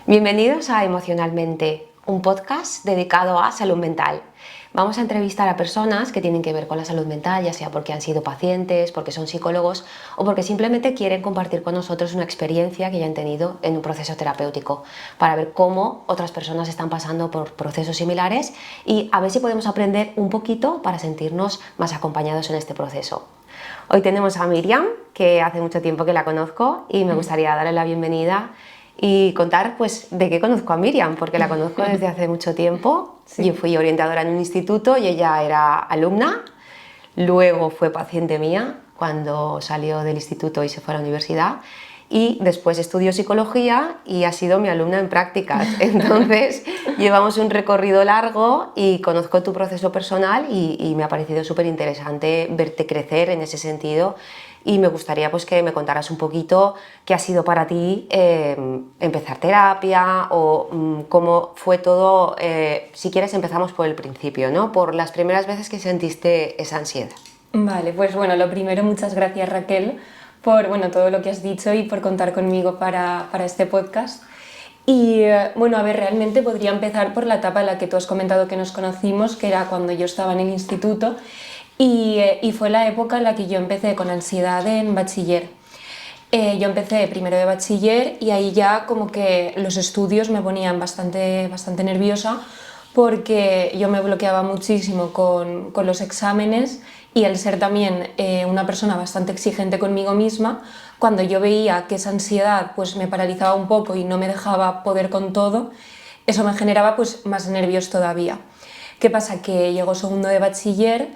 Bienvenidos a Emocionalmente, un podcast dedicado a salud mental. Vamos a entrevistar a personas que tienen que ver con la salud mental, ya sea porque han sido pacientes, porque son psicólogos o porque simplemente quieren compartir con nosotros una experiencia que ya han tenido en un proceso terapéutico, para ver cómo otras personas están pasando por procesos similares y a ver si podemos aprender un poquito para sentirnos más acompañados en este proceso. Hoy tenemos a Miriam, que hace mucho tiempo que la conozco y me gustaría darle la bienvenida y contar pues de qué conozco a Miriam, porque la conozco desde hace mucho tiempo. Sí. Yo fui orientadora en un instituto y ella era alumna, luego fue paciente mía cuando salió del instituto y se fue a la universidad, y después estudió psicología y ha sido mi alumna en prácticas. Entonces llevamos un recorrido largo y conozco tu proceso personal y me ha parecido súper interesante verte crecer en ese sentido. Y me gustaría pues que me contaras un poquito qué ha sido para ti empezar terapia o cómo fue todo. Si quieres empezamos por el principio, ¿no? Por las primeras veces que sentiste esa ansiedad. Vale, pues bueno, lo primero, muchas gracias Raquel por todo lo que has dicho y por contar conmigo para este podcast. Y bueno, a ver, realmente podría empezar por la etapa en la que tú has comentado que nos conocimos, que era cuando yo estaba en el instituto, y fue la época en la que yo empecé con ansiedad en bachiller. Yo empecé primero de bachiller y ahí ya como que los estudios me ponían bastante nerviosa, porque yo me bloqueaba muchísimo con los exámenes, y al ser también una persona bastante exigente conmigo misma, cuando yo veía que esa ansiedad pues me paralizaba un poco y no me dejaba poder con todo, eso me generaba pues más nervios todavía. ¿Qué pasa? Que llegó segundo de bachiller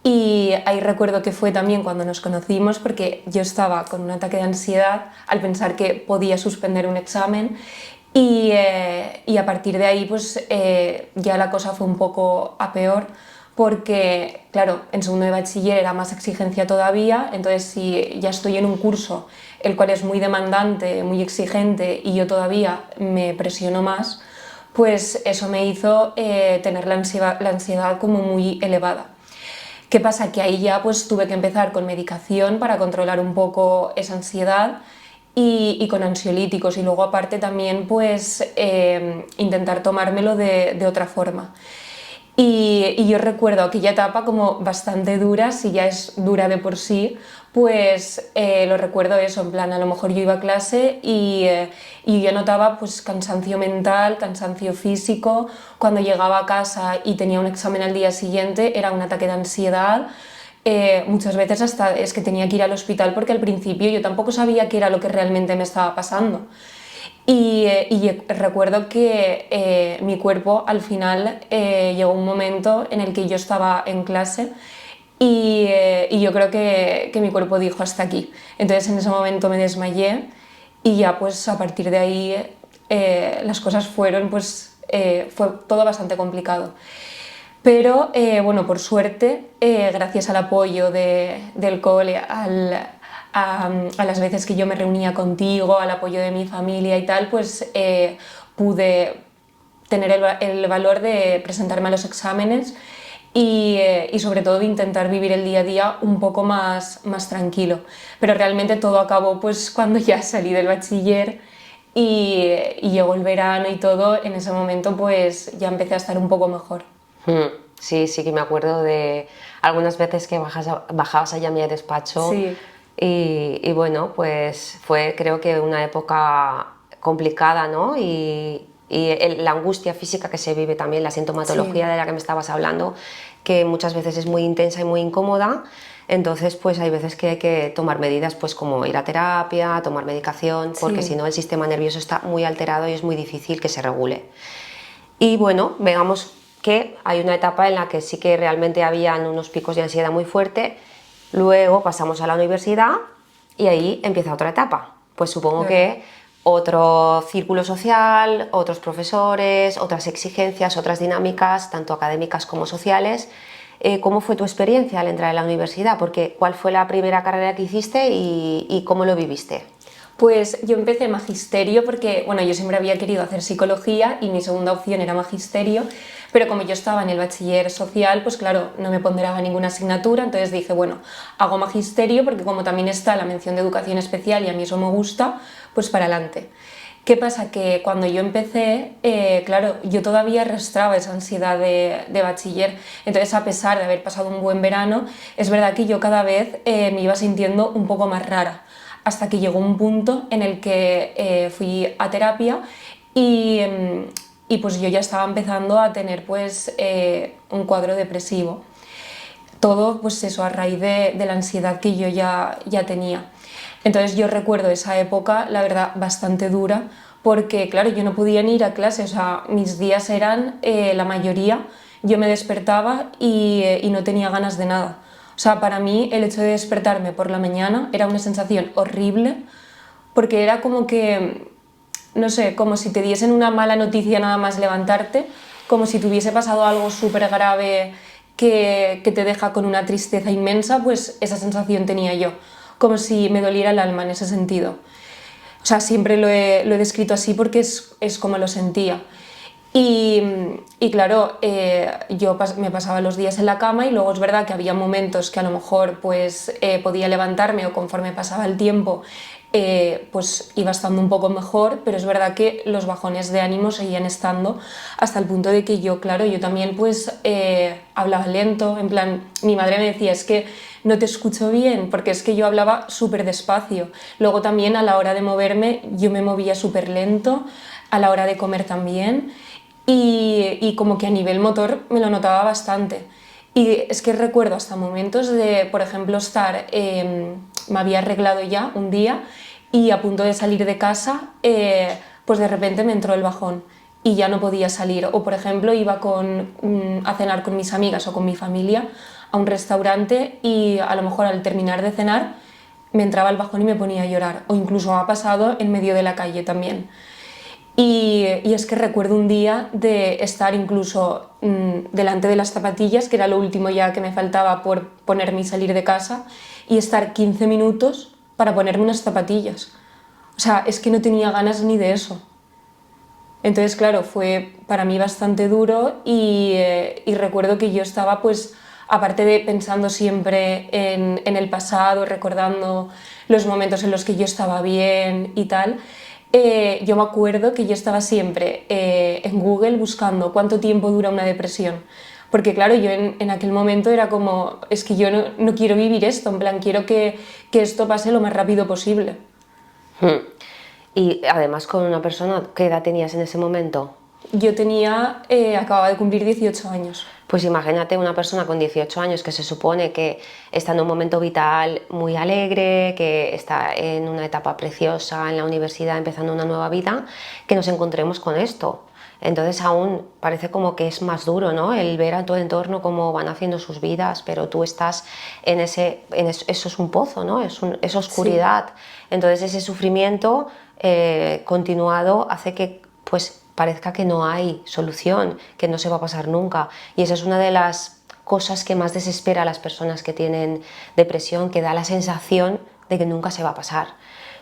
y ahí recuerdo que fue también cuando nos conocimos, porque yo estaba con un ataque de ansiedad al pensar que podía suspender un examen. Y a partir de ahí pues ya la cosa fue un poco a peor, porque claro, en segundo de bachiller era más exigencia todavía. Entonces, si ya estoy en un curso el cual es muy demandante, muy exigente, y yo todavía me presiono más, pues eso me hizo tener la ansiedad como muy elevada. ¿Qué pasa? Que ahí ya pues tuve que empezar con medicación para controlar un poco esa ansiedad, y con ansiolíticos, y luego aparte también pues intentar tomármelo de otra forma. Y yo recuerdo aquella etapa como bastante dura. Si ya es dura de por sí, pues lo recuerdo eso, en plan, a lo mejor yo iba a clase y yo notaba pues cansancio mental, cansancio físico. Cuando llegaba a casa y tenía un examen al día siguiente, era un ataque de ansiedad. Muchas veces hasta es que tenía que ir al hospital, porque al principio yo tampoco sabía qué era lo que realmente me estaba pasando. Y recuerdo que mi cuerpo al final llegó un momento en el que yo estaba en clase y yo creo que mi cuerpo dijo hasta aquí. Entonces en ese momento me desmayé, y ya pues a partir de ahí las cosas fueron pues fue todo bastante complicado. Pero bueno, por suerte, gracias al apoyo del cole, a las veces que yo me reunía contigo, al apoyo de mi familia y tal, pues pude tener el valor de presentarme a los exámenes y sobre todo de intentar vivir el día a día un poco más tranquilo. Pero realmente todo acabó pues cuando ya salí del bachiller y llegó el verano y todo. En ese momento pues ya empecé a estar un poco mejor. Sí, sí que me acuerdo de algunas veces que bajabas allá a mi despacho. Sí. Y bueno, pues fue creo que una época complicada, ¿no? Y la angustia física que se vive también, la sintomatología Sí. de la que me estabas hablando, que muchas veces es muy intensa y muy incómoda. Entonces pues hay veces que hay que tomar medidas, pues como ir a terapia, tomar medicación, porque Sí. si no el sistema nervioso está muy alterado y es muy difícil que se regule. Y bueno, veamos que hay una etapa en la que sí que realmente habían unos picos de ansiedad muy fuerte. Luego pasamos a la universidad y ahí empieza otra etapa. Pues supongo Claro. que otro círculo social, otros profesores, otras exigencias, otras dinámicas, tanto académicas como sociales. ¿Cómo fue tu experiencia al entrar en la universidad? Porque, ¿cuál fue la primera carrera que hiciste y cómo lo viviste? Pues yo empecé magisterio porque, bueno, yo siempre había querido hacer psicología y mi segunda opción era magisterio, pero como yo estaba en el bachiller social, pues claro, no me ponderaba ninguna asignatura. Entonces dije, bueno, hago magisterio porque como también está la mención de educación especial y a mí eso me gusta, pues para adelante. ¿Qué pasa? Que cuando yo empecé, claro, yo todavía arrastraba esa ansiedad de bachiller. Entonces, a pesar de haber pasado un buen verano, es verdad que yo cada vez me iba sintiendo un poco más rara, hasta que llegó un punto en el que fui a terapia y pues yo ya estaba empezando a tener pues un cuadro depresivo. Todo pues eso a raíz de la ansiedad que yo ya tenía. Entonces yo recuerdo esa época, la verdad, bastante dura, porque claro, yo no podía ni ir a clase, o sea, mis días eran, la mayoría, yo me despertaba y no tenía ganas de nada. O sea, para mí el hecho de despertarme por la mañana era una sensación horrible, porque era como que, no sé, como si te diesen una mala noticia nada más levantarte, como si te hubiese pasado algo súper grave que te deja con una tristeza inmensa, pues esa sensación tenía yo, como si me doliera el alma en ese sentido. O sea, siempre lo he descrito así porque es como lo sentía. Y claro, yo me pasaba los días en la cama y luego es verdad que había momentos que a lo mejor pues, podía levantarme o conforme pasaba el tiempo pues iba estando un poco mejor, pero es verdad que los bajones de ánimo seguían estando hasta el punto de que yo, claro, yo también pues hablaba lento, en plan, mi madre me decía, es que no te escucho bien, porque es que yo hablaba súper despacio. Luego también a la hora de moverme yo me movía súper lento, a la hora de comer también. Y como que a nivel motor me lo notaba bastante. Y es que recuerdo hasta momentos de, por ejemplo, me había arreglado ya un día y a punto de salir de casa, pues de repente me entró el bajón y ya no podía salir. O por ejemplo iba a cenar con mis amigas o con mi familia a un restaurante y a lo mejor al terminar de cenar me entraba el bajón y me ponía a llorar. O incluso ha pasado en medio de la calle también. Y es que recuerdo un día de estar incluso delante de las zapatillas, que era lo último ya que me faltaba por ponerme y salir de casa, y estar 15 minutos para ponerme unas zapatillas. O sea, es que no tenía ganas ni de eso. Entonces, claro, fue para mí bastante duro y recuerdo que yo estaba, pues, aparte de pensando siempre en el pasado, recordando los momentos en los que yo estaba bien y tal, yo me acuerdo que yo estaba siempre en Google buscando cuánto tiempo dura una depresión. Porque claro, yo en aquel momento era como, es que yo no quiero vivir esto, en plan, quiero que esto pase lo más rápido posible. Y además con una persona, ¿qué edad tenías en ese momento? Yo acababa de cumplir 18 años. Pues imagínate una persona con 18 años que se supone que está en un momento vital muy alegre, que está en una etapa preciosa en la universidad empezando una nueva vida, que nos encontremos con esto. Entonces aún parece como que es más duro, ¿no? El ver a tu entorno cómo van haciendo sus vidas, pero tú estás eso es un pozo, ¿no? Es oscuridad. Sí. Entonces ese sufrimiento continuado hace que pues parezca que no hay solución, que no se va a pasar nunca. Y esa es una de las cosas que más desespera a las personas que tienen depresión, que da la sensación de que nunca se va a pasar.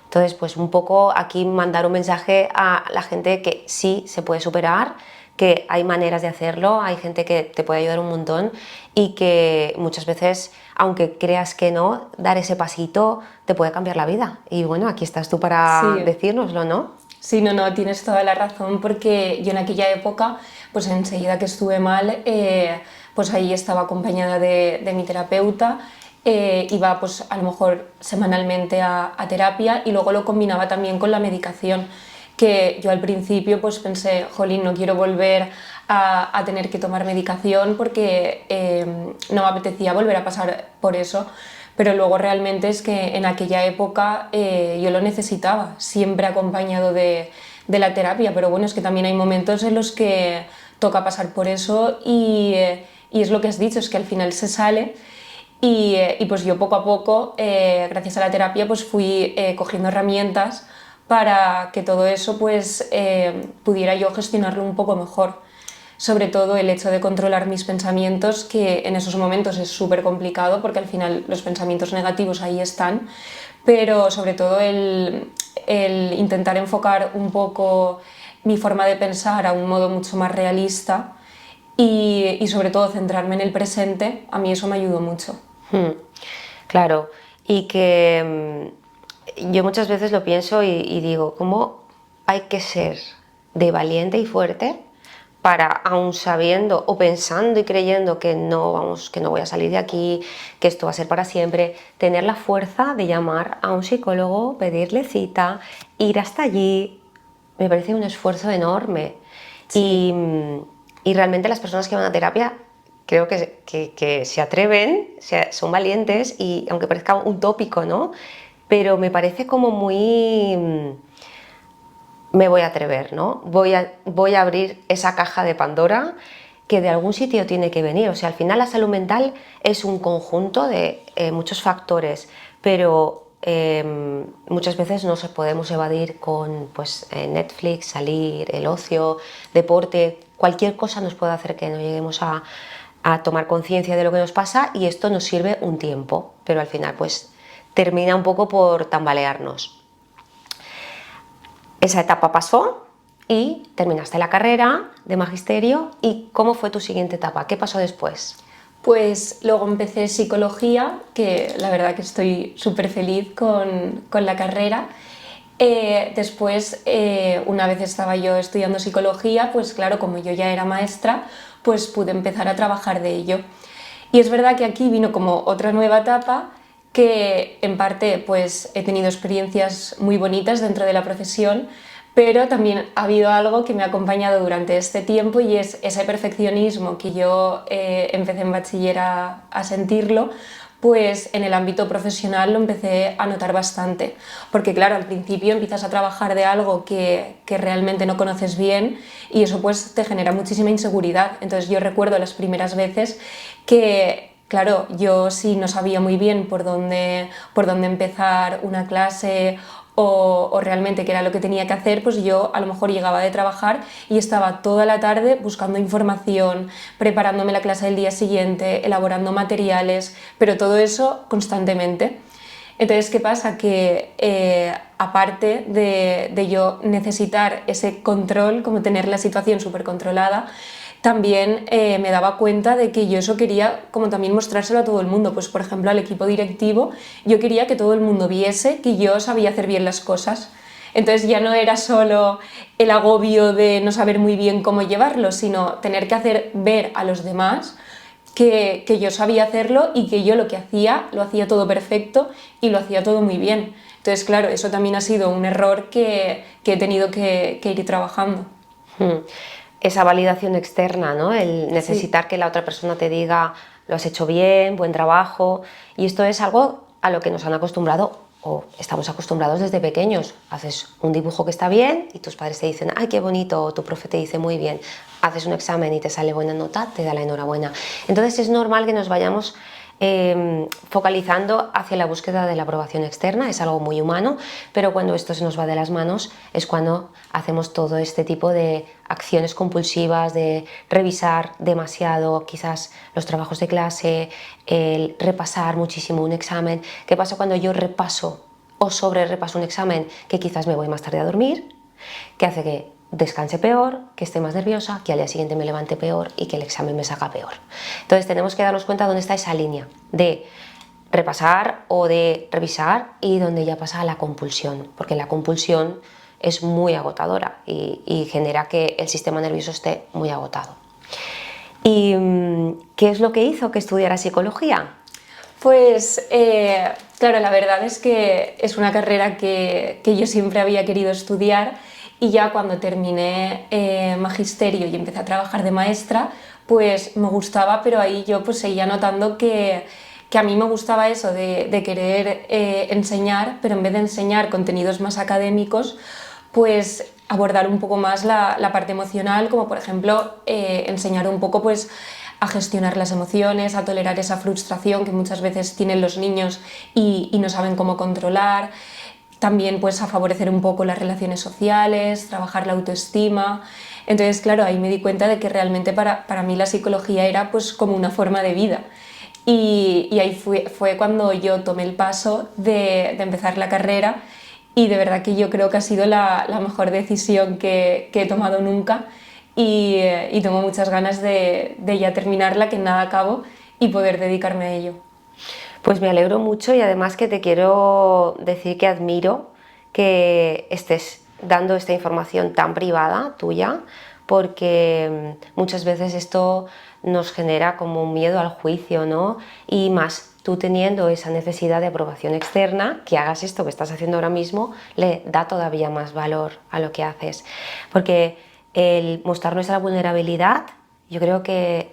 Entonces, pues un poco aquí mandar un mensaje a la gente que sí se puede superar, que hay maneras de hacerlo, hay gente que te puede ayudar un montón y que muchas veces, aunque creas que no, dar ese pasito te puede cambiar la vida. Y bueno, aquí estás tú para decírnoslo, ¿no? Sí, no, tienes toda la razón, porque yo en aquella época, pues enseguida que estuve mal, pues ahí estaba acompañada de mi terapeuta, iba pues a lo mejor semanalmente a terapia y luego lo combinaba también con la medicación, que yo al principio pues pensé, jolín, no quiero volver a tener que tomar medicación porque no me apetecía volver a pasar por eso. Pero luego realmente es que en aquella época yo lo necesitaba, siempre acompañado de la terapia, pero bueno, es que también hay momentos en los que toca pasar por eso y es lo que has dicho, es que al final se sale y pues yo poco a poco, gracias a la terapia, pues fui cogiendo herramientas para que todo eso pues pudiera yo gestionarlo un poco mejor. Sobre todo el hecho de controlar mis pensamientos, que en esos momentos es súper complicado porque al final los pensamientos negativos ahí están, pero sobre todo el intentar enfocar un poco mi forma de pensar a un modo mucho más realista y sobre todo centrarme en el presente, a mí eso me ayudó mucho. Claro, y que yo muchas veces lo pienso y digo, ¿cómo hay que ser de valiente y fuerte para, aun sabiendo o pensando y creyendo que no voy a salir de aquí, que esto va a ser para siempre, tener la fuerza de llamar a un psicólogo, pedirle cita, ir hasta allí. Me parece un esfuerzo enorme. Sí. Y realmente las personas que van a terapia creo que se atreven, son valientes, y aunque parezca un tópico, ¿no? Pero me parece como muy... me voy a atrever, ¿no? Voy a abrir esa caja de Pandora que de algún sitio tiene que venir. O sea, al final la salud mental es un conjunto de muchos factores, pero muchas veces nos podemos evadir con pues, Netflix, salir, el ocio, deporte, cualquier cosa nos puede hacer que no lleguemos a tomar conciencia de lo que nos pasa, y esto nos sirve un tiempo, pero al final pues termina un poco por tambalearnos. Esa etapa pasó y terminaste la carrera de magisterio. ¿Y cómo fue tu siguiente etapa? ¿Qué pasó después? Pues luego empecé psicología, que la verdad que estoy súper feliz con la carrera. Después, una vez estaba yo estudiando psicología, pues claro, como yo ya era maestra, pues pude empezar a trabajar de ello. Y es verdad que aquí vino como otra nueva etapa, que en parte pues he tenido experiencias muy bonitas dentro de la profesión, pero también ha habido algo que me ha acompañado durante este tiempo, y es ese perfeccionismo que yo empecé en bachiller a sentirlo, pues en el ámbito profesional lo empecé a notar bastante, porque claro, al principio empiezas a trabajar de algo que realmente no conoces bien, y eso pues te genera muchísima inseguridad. Entonces yo recuerdo las primeras veces que, claro, yo sí no sabía muy bien por dónde empezar una clase o realmente qué era lo que tenía que hacer, pues yo a lo mejor llegaba de trabajar y estaba toda la tarde buscando información, preparándome la clase del día siguiente, elaborando materiales, pero todo eso constantemente. Entonces, ¿qué pasa? Que aparte de yo necesitar ese control, como tener la situación súper controlada, también me daba cuenta de que yo eso quería como también mostrárselo a todo el mundo. Pues por ejemplo al equipo directivo yo quería que todo el mundo viese que yo sabía hacer bien las cosas. Entonces ya no era solo el agobio de no saber muy bien cómo llevarlo, sino tener que hacer ver a los demás que yo sabía hacerlo, y que yo lo que hacía lo hacía todo perfecto y lo hacía todo muy bien. Entonces claro, eso también ha sido un error que he tenido que ir trabajando. Esa validación externa, ¿no? El necesitar que la otra persona te diga lo has hecho bien, buen trabajo, y esto es algo a lo que nos han acostumbrado o estamos acostumbrados desde pequeños. Haces un dibujo que está bien y tus padres te dicen ¡ay, qué bonito!, o tu profe te dice muy bien. Haces un examen y te sale buena nota, te da la enhorabuena. Entonces es normal que nos vayamos focalizando hacia la búsqueda de la aprobación externa. Es algo muy humano, pero cuando esto se nos va de las manos es cuando hacemos todo este tipo de acciones compulsivas, de revisar demasiado quizás los trabajos de clase, el repasar muchísimo un examen. ¿Qué pasa cuando yo repaso o sobre repaso un examen? Que quizás me voy más tarde a dormir, que hace que descanse peor, que esté más nerviosa, que al día siguiente me levante peor y que el examen me salga peor. Entonces tenemos que darnos cuenta dónde está esa línea de repasar o de revisar y donde ya pasa a la compulsión, porque la compulsión es muy agotadora y genera que el sistema nervioso esté muy agotado. ¿Y qué es lo que hizo que estudiara psicología? Pues claro, la verdad es que es una carrera que yo siempre había querido estudiar, y ya cuando terminé magisterio y empecé a trabajar de maestra, pues me gustaba, pero ahí yo pues seguía notando que a mí me gustaba eso de querer enseñar, pero en vez de enseñar contenidos más académicos, pues abordar un poco más la parte emocional, como por ejemplo enseñar un poco pues a gestionar las emociones, a tolerar esa frustración que muchas veces tienen los niños y no saben cómo controlar. También pues a favorecer un poco las relaciones sociales, trabajar la autoestima. Entonces, claro, ahí me di cuenta de que realmente para mí la psicología era pues como una forma de vida. Y ahí fue cuando yo tomé el paso de empezar la carrera, y de verdad que yo creo que ha sido la mejor decisión que he tomado nunca, y tengo muchas ganas de ya terminarla, que nada acabo, y poder dedicarme a ello. Pues me alegro mucho, y además que te quiero decir que admiro que estés dando esta información tan privada tuya, porque muchas veces esto nos genera como un miedo al juicio, ¿no? Y más tú teniendo esa necesidad de aprobación externa, que hagas esto que estás haciendo ahora mismo, le da todavía más valor a lo que haces. Porque el mostrar nuestra vulnerabilidad, yo creo que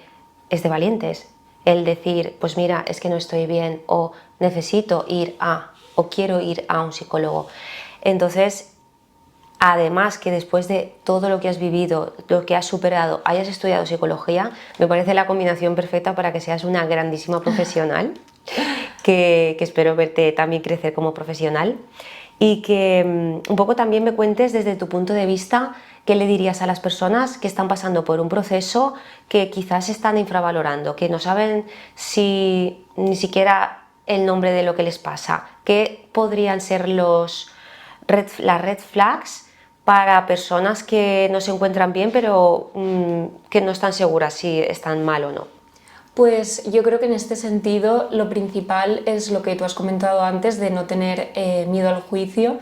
es de valientes. El decir, pues mira, es que no estoy bien, o necesito ir a, o quiero ir a un psicólogo. Entonces, además que después de todo lo que has vivido, lo que has superado, hayas estudiado psicología, me parece la combinación perfecta para que seas una grandísima profesional, que espero verte también crecer como profesional, y que un poco también me cuentes desde tu punto de vista qué le dirías a las personas que están pasando por un proceso que quizás están infravalorando, que no saben si ni siquiera el nombre de lo que les pasa. ¿Qué podrían ser las red flags para personas que no se encuentran bien, pero que no están seguras si están mal o no? Pues yo creo que en este sentido lo principal es lo que tú has comentado antes, de no tener miedo al juicio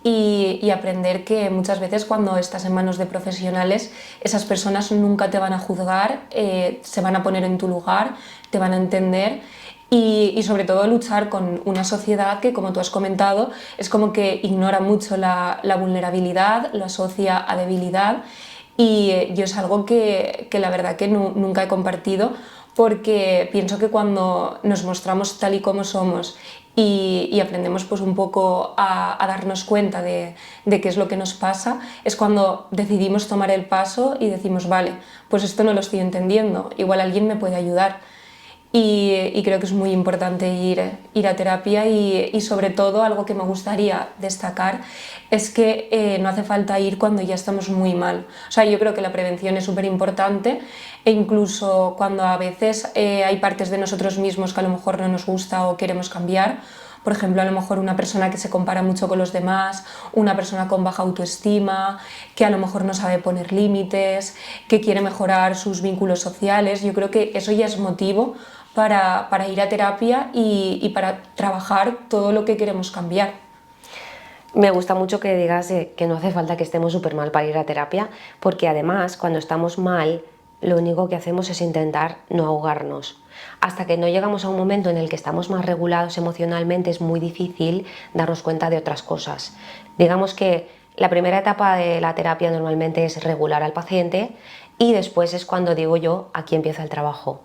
y aprender que muchas veces cuando estás en manos de profesionales, esas personas nunca te van a juzgar, se van a poner en tu lugar, te van a entender. Y sobre todo luchar con una sociedad que, como tú has comentado, es como que ignora mucho la vulnerabilidad, lo asocia a debilidad, y yo es algo que la verdad que nunca he compartido, porque pienso que cuando nos mostramos tal y como somos y aprendemos pues un poco a darnos cuenta de qué es lo que nos pasa, es cuando decidimos tomar el paso y decimos, vale, pues esto no lo estoy entendiendo, igual alguien me puede ayudar. Y creo que es muy importante ir a terapia, y sobre todo algo que me gustaría destacar es que no hace falta ir cuando ya estamos muy mal. O sea, yo creo que la prevención es súper importante, e incluso cuando a veces hay partes de nosotros mismos que a lo mejor no nos gusta o queremos cambiar. Por ejemplo, a lo mejor una persona que se compara mucho con los demás, una persona con baja autoestima, que a lo mejor no sabe poner límites, que quiere mejorar sus vínculos sociales. Yo creo que eso ya es motivo para ir a terapia y para trabajar todo lo que queremos cambiar. Me gusta mucho que digas que no hace falta que estemos súper mal para ir a terapia, porque además cuando estamos mal lo único que hacemos es intentar no ahogarnos. Hasta que no llegamos a un momento en el que estamos más regulados emocionalmente, es muy difícil darnos cuenta de otras cosas. Digamos que la primera etapa de la terapia normalmente es regular al paciente, y después es cuando digo yo, aquí empieza el trabajo.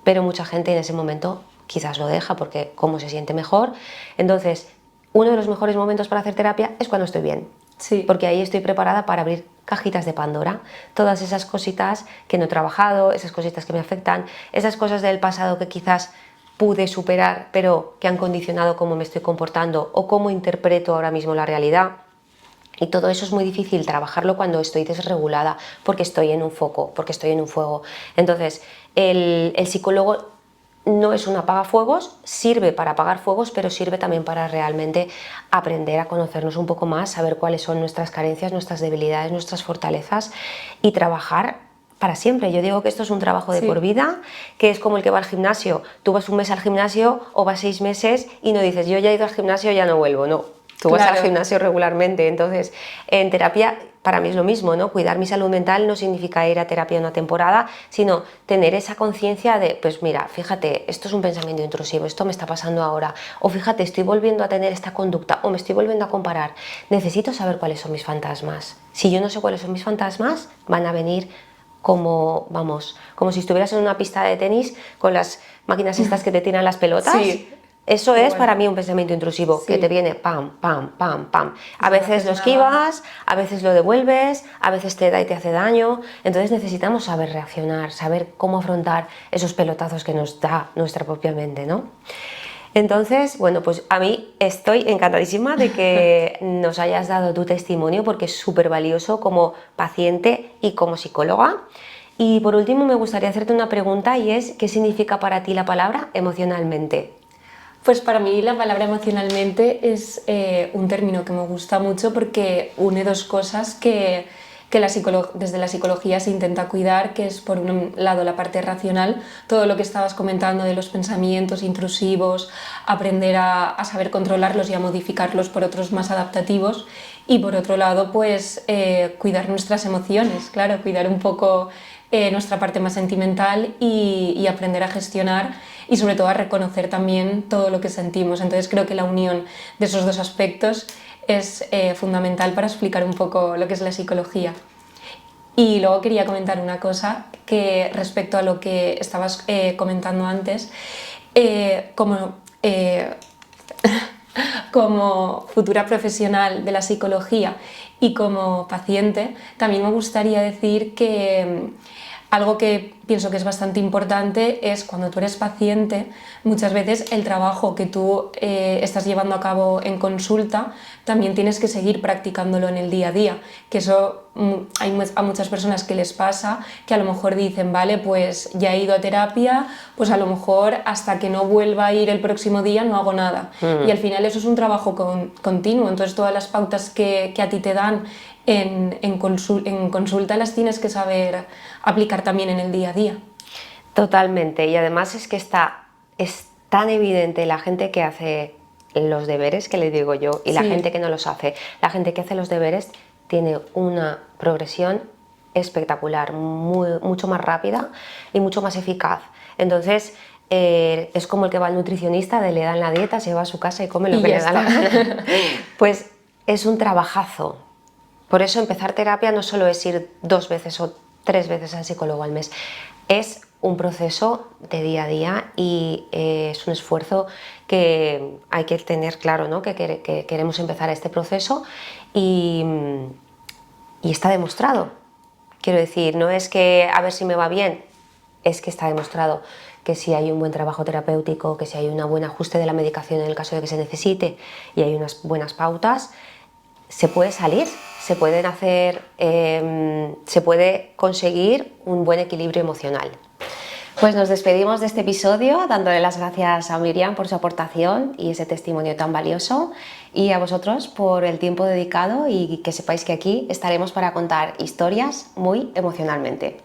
Pero mucha gente en ese momento quizás lo deja porque cómo se siente mejor. Entonces, uno de los mejores momentos para hacer terapia es cuando estoy bien. Sí. Porque ahí estoy preparada para abrir cajitas de Pandora, todas esas cositas que no he trabajado, esas cositas que me afectan, esas cosas del pasado que quizás pude superar, pero que han condicionado cómo me estoy comportando o cómo interpreto ahora mismo la realidad. Y todo eso es muy difícil trabajarlo cuando estoy desregulada, porque estoy en un foco, porque estoy en un fuego. Entonces, el psicólogo no es un apagafuegos, sirve para apagar fuegos, pero sirve también para realmente aprender a conocernos un poco más, saber cuáles son nuestras carencias, nuestras debilidades, nuestras fortalezas, y trabajar para siempre. Yo digo que esto es un trabajo de por vida, que es como el que va al gimnasio. Tú vas un mes al gimnasio o vas 6 meses y no dices, yo ya he ido al gimnasio, ya no vuelvo, no. Tú vas al gimnasio regularmente. Entonces, en terapia para mí es lo mismo, ¿no? Cuidar mi salud mental no significa ir a terapia una temporada, sino tener esa conciencia de, pues mira, fíjate, esto es un pensamiento intrusivo, esto me está pasando ahora, o fíjate, estoy volviendo a tener esta conducta, o me estoy volviendo a comparar. Necesito saber cuáles son mis fantasmas. Si yo no sé cuáles son mis fantasmas, van a venir como, vamos, como si estuvieras en una pista de tenis con las máquinas estas que te tiran las pelotas. Sí. Eso es para mí un pensamiento intrusivo, que te viene pam, pam, pam, pam. A veces lo esquivas, a veces lo devuelves, a veces te da y te hace daño. Entonces necesitamos saber reaccionar, saber cómo afrontar esos pelotazos que nos da nuestra propia mente, ¿no? Entonces, bueno, pues a mí estoy encantadísima de que nos hayas dado tu testimonio, porque es súper valioso como paciente y como psicóloga. Y por último me gustaría hacerte una pregunta, y es, ¿qué significa para ti la palabra emocionalmente? Pues para mí la palabra emocionalmente es un término que me gusta mucho, porque une dos cosas que que desde la psicología se intenta cuidar, que es por un lado la parte racional, todo lo que estabas comentando de los pensamientos intrusivos, aprender a saber controlarlos y a modificarlos por otros más adaptativos, y por otro lado pues cuidar nuestras emociones, claro, cuidar un poco nuestra parte más sentimental y aprender a gestionar y sobre todo a reconocer también todo lo que sentimos. Entonces creo que la unión de esos dos aspectos es fundamental para explicar un poco lo que es la psicología. Y luego quería comentar una cosa que respecto a lo que estabas comentando antes, como futura profesional de la psicología y como paciente, también me gustaría decir que algo que pienso que es bastante importante es cuando tú eres paciente, muchas veces el trabajo que tú estás llevando a cabo en consulta también tienes que seguir practicándolo en el día a día, que eso hay a muchas personas que les pasa, que a lo mejor dicen, vale, pues ya he ido a terapia, pues a lo mejor hasta que no vuelva a ir el próximo día no hago nada. Y al final eso es un trabajo continuo, entonces todas las pautas que a ti te dan en consulta las tienes que saber aplicar también en el día a día. Totalmente, y además es que es tan evidente la gente que hace los deberes, que le digo yo, y la gente que no los hace. La gente que hace los deberes tiene una progresión espectacular, mucho más rápida y mucho más eficaz. Entonces, es como el que va al nutricionista, le dan la dieta, se va a su casa y come lo que le da la gana. Pues es un trabajazo. Por eso empezar terapia no solo es ir 2 veces o 3 veces al psicólogo al mes, es un proceso de día a día y es un esfuerzo que hay que tener claro, ¿no? que queremos empezar este proceso y está demostrado. Quiero decir, no es que a ver si me va bien, es que está demostrado que si hay un buen trabajo terapéutico, que si hay un buen ajuste de la medicación en el caso de que se necesite y hay unas buenas pautas, se puede salir, se pueden hacer, se puede conseguir un buen equilibrio emocional. Pues nos despedimos de este episodio dándole las gracias a Miriam por su aportación y ese testimonio tan valioso, y a vosotros por el tiempo dedicado, y que sepáis que aquí estaremos para contar historias muy emocionalmente.